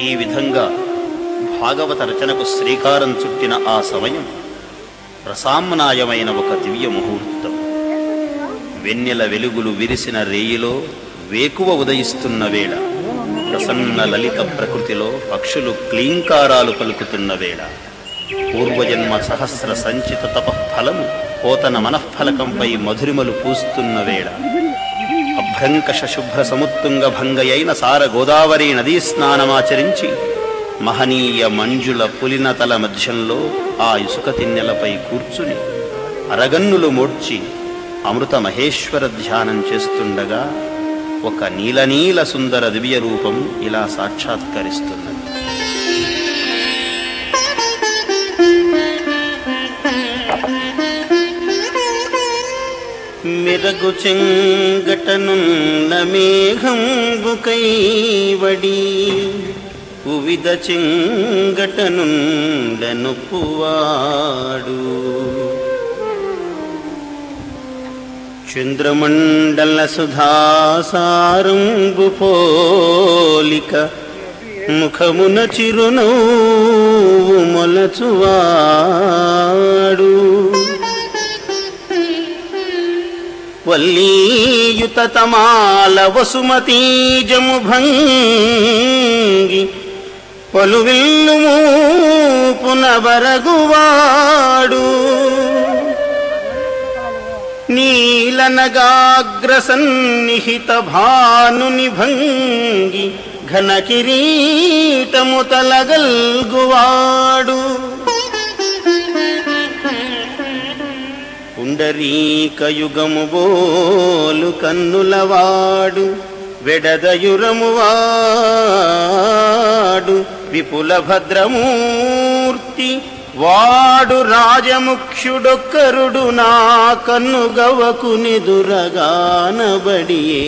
ఈ విధంగా భాగవత రచనకు శ్రీకారం చుట్టిన ఆ సమయం రసామ్నాయమైన ఒక దివ్య ముహూర్తం. వెన్నెల వెలుగులు విరిసిన రేయిలో వేకువ ఉదయిస్తున్న వేళ, ప్రసన్న లలిత ప్రకృతిలో పక్షులు క్లీంకారాలు పలుకుతున్న వేళ, పూర్వజన్మ సహస్ర సంచిత తపఃఫలము పోతన మనఃఫలకంపై మధురిమలు పూస్తున్న వేళ, అభ్రంకష శుభ్ర సముత్తుంగ భంగయైన సార గోదావరి నదీ స్నానమాచరించి మహనీయ మంజుల పులినతల మధ్యంలో ఆ ఇసుక తిన్నెలపై కూర్చుని అరగన్నులు మోడ్చి అమృత మహేశ్వర ధ్యానం చేస్తుండగా ఒక నీలనీల సుందర దివ్య రూపం ఇలా సాక్షాత్కరిస్తున్నది. మెరగు చెంగటనున్న మేఘంబు కైవడి ఉవిద చెంగటనుండనుపువాడు చంద్రమండల సుధాసారంబు పోలిక ముఖమున చిరునవ్వు మొలచువాడు వల్లీయుత తమాల వసుమతీజము భంగి పలువిల్లు మూపునబరగువాడు నీలనగాగ్రసన్నిహిత భానుని భంగి ఘన కిరీటము తలగల్గువాడు పుండరీకయుగము బోలు కన్నులవాడు వెడదయురమువాడు విపుల భద్రమూర్తి వాడు రాజముఖ్యుడొక్కరుడు నా కన్నుగవకు నిదురగానబడియే.